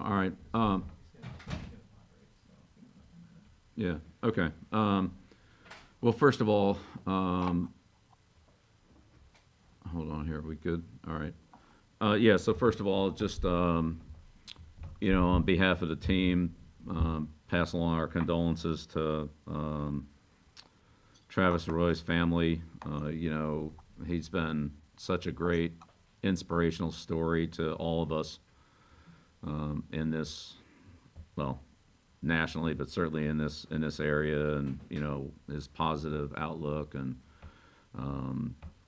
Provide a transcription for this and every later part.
All right. Yeah. Okay. Well, first of all, hold on here. Are we good? All right. Yeah. So first of all, just on behalf of the team, pass along our condolences to Travis Roy's family. He's been such a great inspirational story to all of us in this, well, nationally, but certainly in this area, and his positive outlook and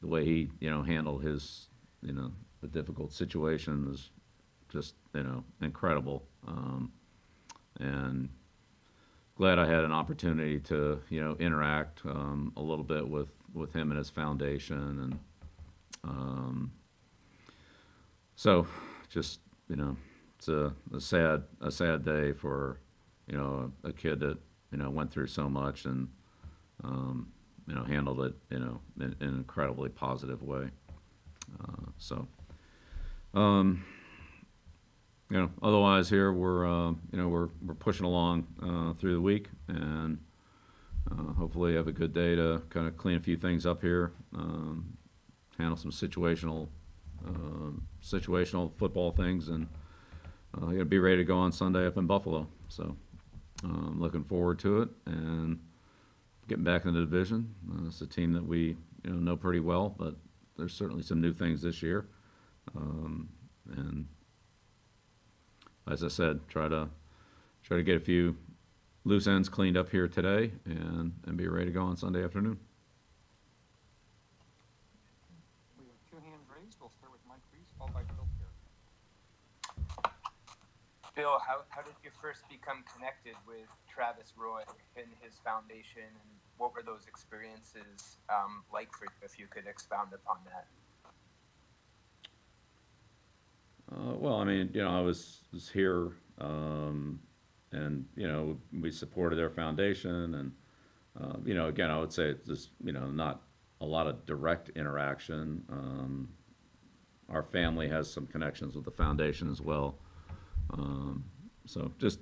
the way he handled his the difficult situation was just incredible. And glad I had an opportunity to interact a little bit with him and his foundation, and so just it's a sad day for a kid that went through so much and handled it in an incredibly positive way. So otherwise here we're pushing along through the week, and hopefully have a good day to kind of clean a few things up here, handle some situational football things, and be ready to go on Sunday up in Buffalo. So looking forward to it and getting back in the division. It's a team that we know pretty well, but there's certainly some new things this year. And as I said, try to get a few loose ends cleaned up here today, and be ready to go on Sunday afternoon. We have two hands raised. We'll start with Mike Reese, followed by Bill here. Bill, how did you first become connected with Travis Roy and his foundation, and what were those experiences like for you, if you could expound upon that? Well, I mean, I was here, and we supported their foundation, and again, I would say it's just not a lot of direct interaction. Our family has some connections with the foundation as well, so just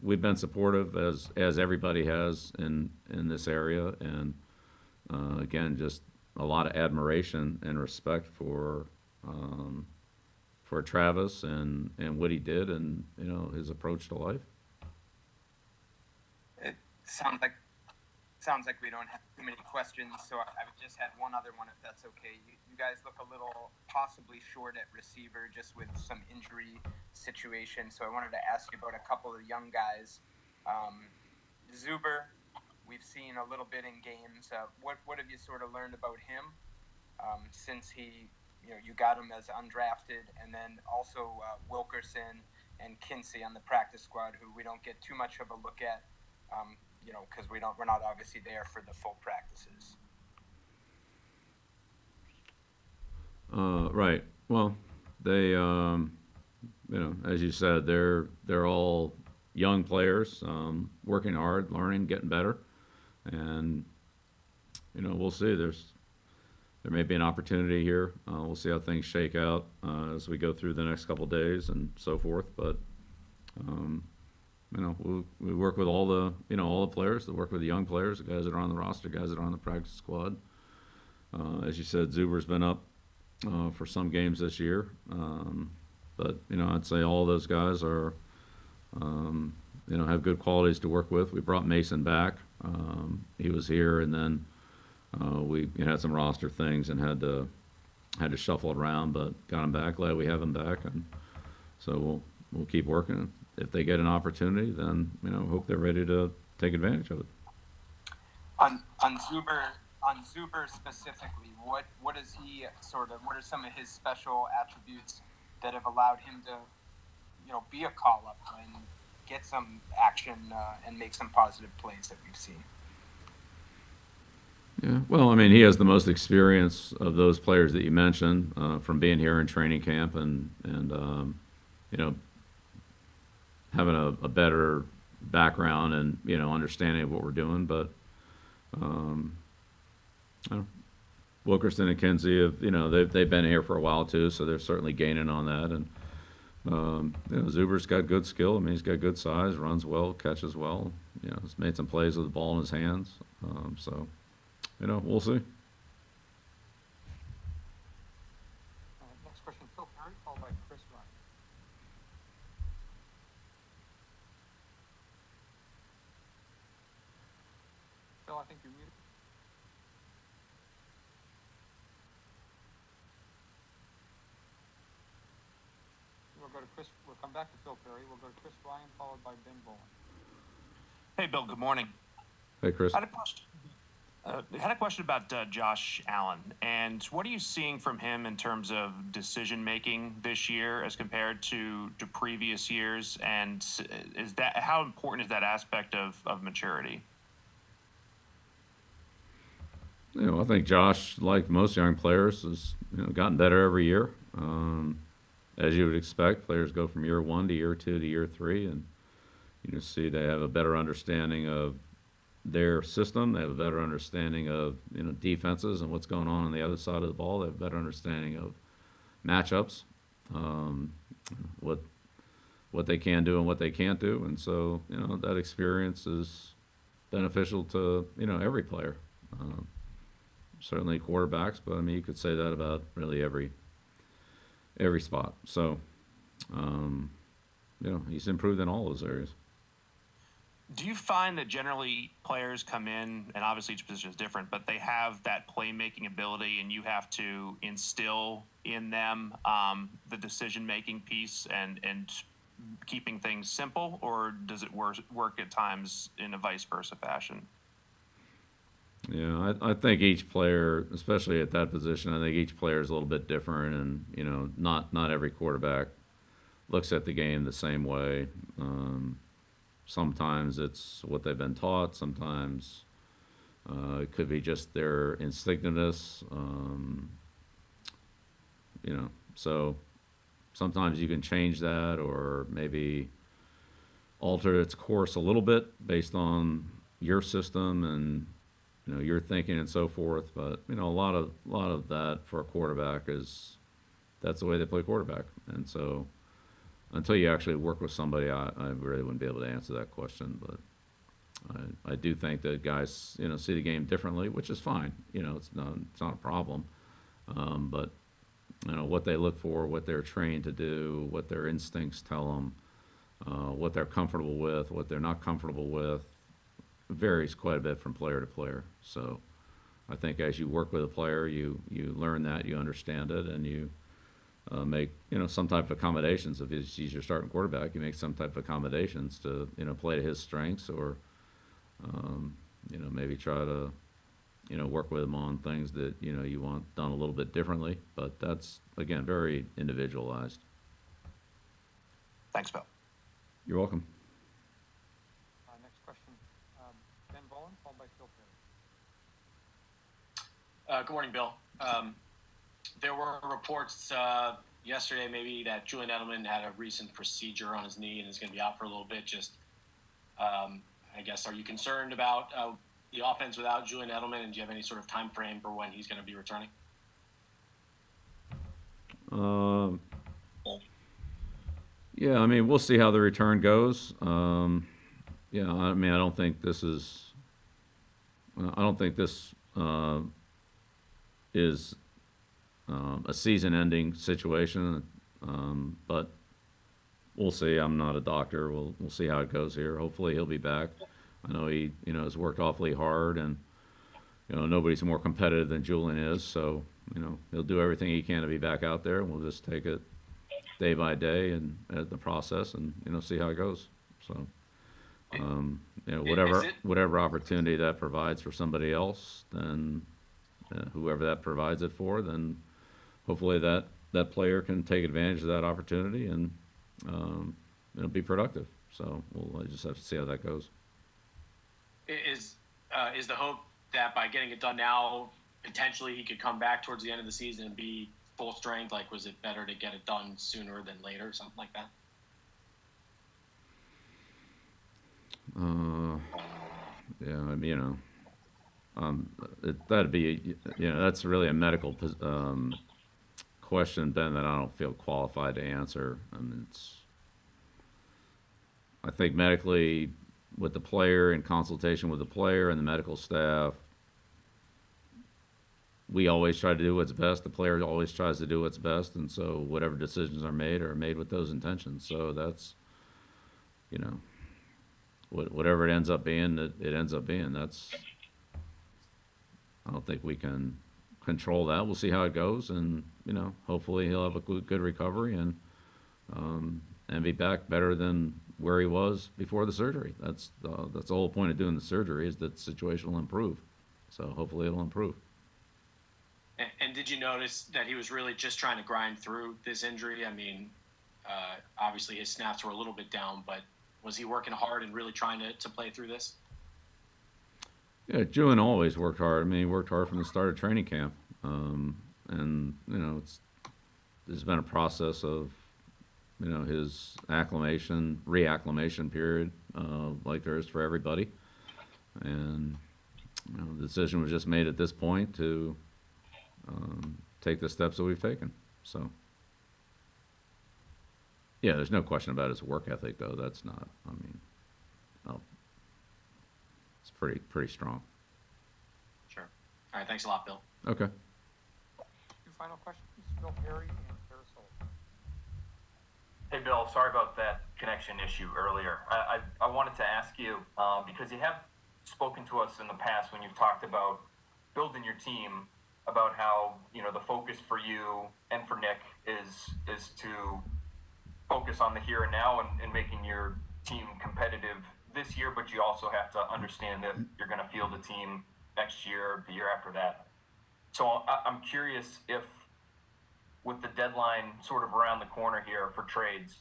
we've been supportive as everybody has in this area, and again, just a lot of admiration and respect for Travis and what he did, and his approach to life. It sounds like we don't have too many questions, so I just had one other one, if that's okay. You guys look a little possibly short at receiver, just with some injury situation. So I wanted to ask you about a couple of young guys. Zuber, we've seen a little bit in games. What have you sort of learned about him since he? You got him as undrafted, and then also Wilkerson and Kinsey on the practice squad, who we don't get too much of a look at, because we're not obviously there for the full practices. Right. Well, they, as you said, they're all young players, working hard, learning, getting better, and we'll see. There may be an opportunity here. We'll see how things shake out as we go through the next couple of days and so forth. But we work with all the players. That work with the young players, the guys that are on the roster, guys that are on the practice squad. As you said, Zuber's been up for some games this year, but I'd say all those guys are have good qualities to work with. We brought Mason back. He was here, and then we had some roster things and had to shuffle it around, but got him back. Glad we have him back, and so we'll keep working. If they get an opportunity, then hope they're ready to take advantage of it. On Zuber specifically, what is he what are some of his special attributes that have allowed him to be a call up and get some action and make some positive plays that we've seen? Yeah, well, I mean, he has the most experience of those players that you mentioned from being here in training camp, and having a better background and understanding of what we're doing. But Wilkerson and Kinsey have they've been here for a while too, so they're certainly gaining on that. And Zuber's got good skill. I mean, he's got good size, runs well, catches well. He's made some plays with the ball in his hands. So, we'll see. Next question, Phil Perry, followed by Chris Ryan. Phil, I think you're muted. We'll come back to Phil Perry. We'll go to Chris Ryan, followed by Ben Bowen. Hey, Bill. Good morning. Hey, Chris. I had a question about Josh Allen, and what are you seeing from him in terms of decision making this year as compared to previous years? And how important is that aspect of maturity? I think Josh, like most young players, has gotten better every year. As you would expect, players go from year 1 to year 2 to year 3, and you see they have a better understanding of their system. They have a better understanding of defenses and what's going on the other side of the ball. They have a better understanding of matchups, what they can do and what they can't do, and so that experience is beneficial to every player. Certainly quarterbacks, but I mean you could say that about really every spot. So, he's improved in all those areas. Do you find that generally players come in, and obviously each position is different, but they have that playmaking ability, and you have to instill in them the decision-making piece and keeping things simple, or does it work at times in a vice versa fashion? Yeah, I think each player, especially at that position, I think each player is a little bit different, and not every quarterback looks at the game the same way. Sometimes it's what they've been taught. Sometimes it could be just their instinctiveness. So sometimes you can change that, or maybe alter its course a little bit based on your system and your thinking and so forth. But a lot of that for a quarterback that's the way they play quarterback. And so until you actually work with somebody, I really wouldn't be able to answer that question. But I do think that guys see the game differently, which is fine. It's not a problem. But what they look for, what they're trained to do, what their instincts tell them, what they're comfortable with, what they're not comfortable with, varies quite a bit from player to player. So I think as you work with a player, you learn that, you understand it, and you make some type of accommodations. If he's your starting quarterback, you make some type of accommodations to play to his strengths, or maybe try to work with him on things that you want done a little bit differently. But that's again very individualized. Thanks, Bill. You're welcome. Next question, Ben Bowen, followed by Phil Perry. Good morning, Bill. There were reports yesterday maybe that Julian Edelman had a recent procedure on his knee and is going to be out for a little bit. I guess, are you concerned about the offense without Julian Edelman, and do you have any sort of time frame for when he's going to be returning? Yeah, I mean, we'll see how the return goes. I mean, I don't think this is a season-ending situation, but we'll see. I'm not a doctor. We'll see how it goes here. Hopefully, he'll be back. I know he has worked awfully hard, and nobody's more competitive than Julian is. So he'll do everything he can to be back out there, and we'll just take it day by day and at the process, and see how it goes. So. Whatever opportunity that provides for somebody else, then whoever that provides it for, then hopefully that player can take advantage of that opportunity and be productive. So we'll just have to see how that goes. Is the hope that by getting it done now, potentially he could come back towards the end of the season and be full strength? Like, was it better to get it done sooner than later, something like that? Yeah, I mean, that'd be, that's really a medical question, Ben, that I don't feel qualified to answer. I mean, I think medically, with the player, in consultation with the player and the medical staff, we always try to do what's best. The player always tries to do what's best, and so whatever decisions are made with those intentions. So that's, you know, whatever it ends up being, it ends up being. I don't think we can control that. We'll see how it goes, and hopefully he'll have a good recovery and be back better than where he was before the surgery. That's the whole point of doing the surgery, is that the situation will improve. So hopefully it'll improve. And did you notice that he was really just trying to grind through this injury? I mean, obviously his snaps were a little bit down, but was he working hard and really trying to play through this? Yeah, Julian always worked hard. I mean, he worked hard from the start of training camp. And, there's been a process of, his reacclimation period, like there is for everybody. And, the decision was just made at this point to take the steps that we've taken. So, yeah, there's no question about his work ethic, though. That's not, it's pretty strong. Sure. All right, thanks a lot, Bill. Okay. Two final questions, Bill Perry and Tara Sullivan. Hey, Bill, sorry about that connection issue earlier. I wanted to ask you, because you have spoken to us in the past when you've talked about building your team, about how, the focus for you and for Nick is to focus on the here and now and making your team competitive this year, but you also have to understand that you're going to field a team next year, the year after that. So I'm curious if, with the deadline sort of around the corner here for trades,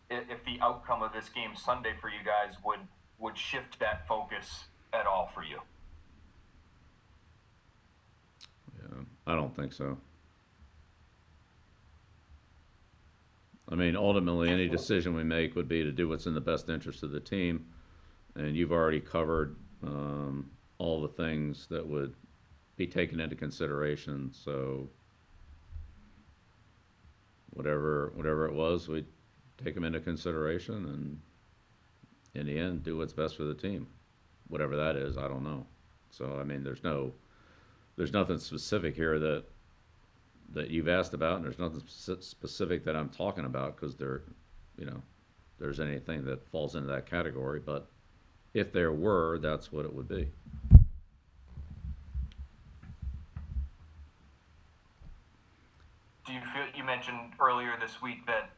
if the outcome of this game Sunday for you guys would shift that focus at all for you. Yeah, I don't think so. I mean, ultimately, any decision we make would be to do what's in the best interest of the team, and you've already covered all the things that would be taken into consideration. So, whatever it was, we'd take them into consideration, and in the end, do what's best for the team. Whatever that is, I don't know. So, I mean, there's nothing specific here that you've asked about, and there's nothing specific that I'm talking about, because there's anything that falls into that category. But if there were, that's what it would be. Do you feel, you mentioned earlier this week that,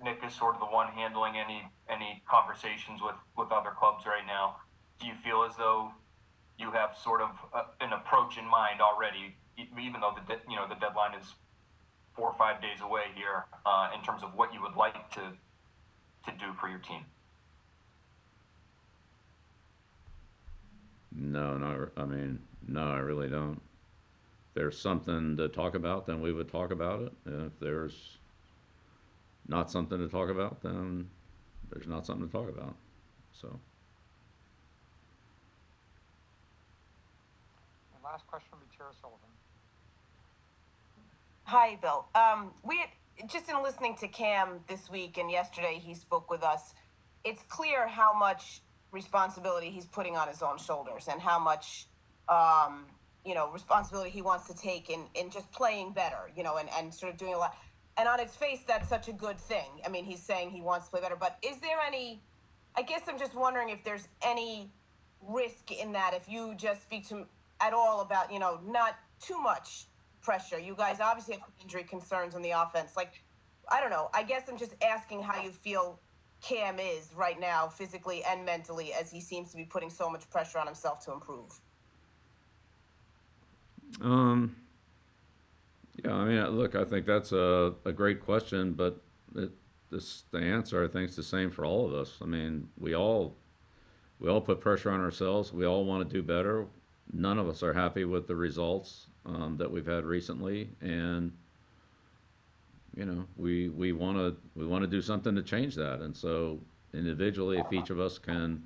Nick is sort of the one handling any conversations with other clubs right now. Do you feel as though you have sort of an approach in mind already, even though the deadline is 4 or 5 days away here, in terms of what you would like to do for your team? No, I really don't. If there's something to talk about, then we would talk about it. And if there's not something to talk about, then there's not something to talk about. So. And last question will be Tara Sullivan. Hi, Bill. Just in listening to Cam this week and yesterday, he spoke with us. It's clear how much responsibility he's putting on his own shoulders, and how much, responsibility he wants to take in just playing better, and sort of doing a lot. And on its face, that's such a good thing. I mean, he's saying he wants to play better, but is there I guess I'm just wondering if there's any risk in that, if you just speak to him at all about, not too much pressure. You guys obviously have injury concerns on the offense. Like, I don't know. I guess I'm just asking how you feel Cam is right now, physically and mentally, as he seems to be putting so much pressure on himself to improve. Yeah, I mean, look, I think that's a great question, but the answer, I think, is the same for all of us. I mean, we all put pressure on ourselves. We all want to do better. None of us are happy with the results that we've had recently, and we want to do something to change that. And so, individually, if each of us can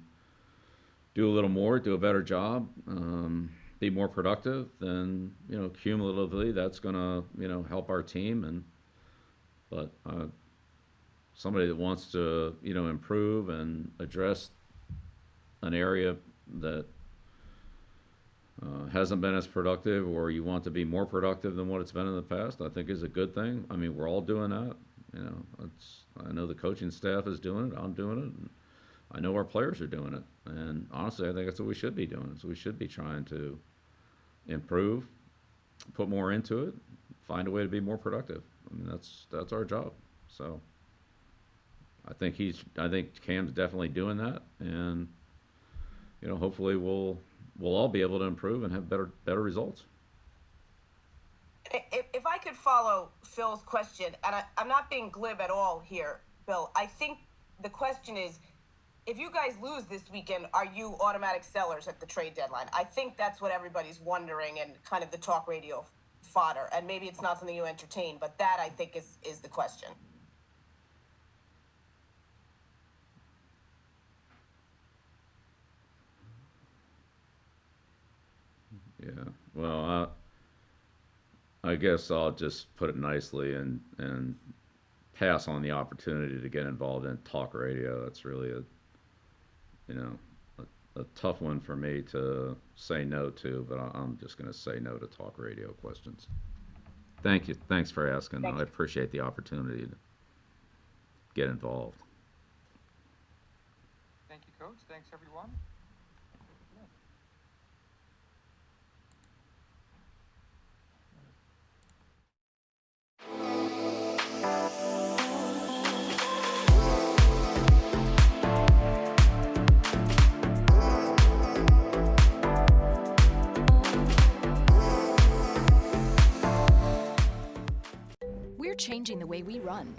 do a little more, do a better job, be more productive, then, cumulatively, that's gonna, help our team. But somebody that wants to, improve and address an area that hasn't been as productive, or you want to be more productive than what it's been in the past, I think is a good thing. I mean, we're all doing that. I know the coaching staff is doing it. I'm doing it. And I know our players are doing it. And honestly, I think that's what we should be doing. So we should be trying to improve, put more into it, find a way to be more productive. I mean, that's our job. So I think Cam's definitely doing that, and hopefully we'll all be able to improve and have better results. If I could follow Phil's question, and I'm not being glib at all here, Bill, I think the question is, if you guys lose this weekend, are you automatic sellers at the trade deadline? I think that's what everybody's wondering, and kind of the talk radio fodder. And maybe it's not something you entertain, but that, I think, is the question. Yeah, well, I guess I'll just put it nicely and pass on the opportunity to get involved in talk radio. That's really a tough one for me to say no to, but I'm just going to say no to talk radio questions. Thank you. Thanks for asking. I appreciate the opportunity to get involved. Thank you, Coach. Thanks, everyone. We're changing the way we run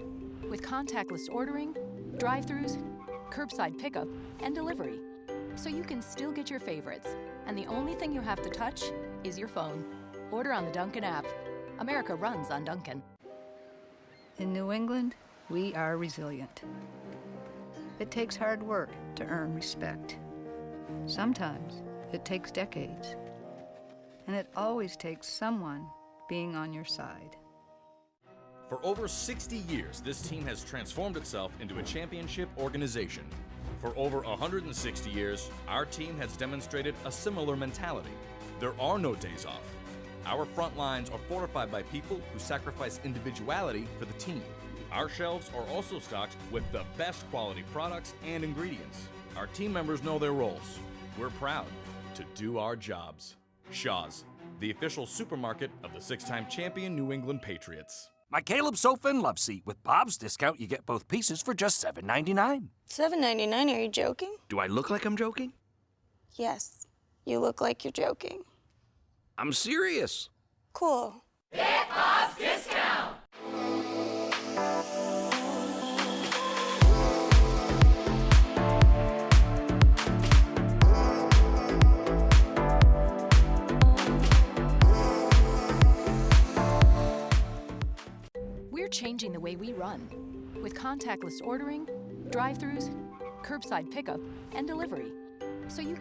with contactless ordering, drive-thrus, curbside pickup, and delivery. So you can still get your favorites, and the only thing you have to touch is your phone. Order on the Dunkin' app. America runs on Dunkin'. In New England, we are resilient. It takes hard work to earn respect. Sometimes it takes decades. And it always takes someone being on your side. For over 60 years, this team has transformed itself into a championship organization. For over 160 years, our team has demonstrated a similar mentality. There are no days off. Our front lines are fortified by people who sacrifice individuality for the team. Our shelves are also stocked with the best quality products and ingredients. Our team members know their roles. We're proud to do our jobs. Shaw's, the official supermarket of the 6-time champion New England Patriots. My Caleb sofa and love seat. With Bob's discount, you get both pieces for just $7.99. $7.99? Are you joking? Do I look like I'm joking? Yes, you look like you're joking. I'm serious. Cool. Get Bob's discount! We're changing the way we run with contactless ordering, drive-thrus, curbside pickup, and delivery. So you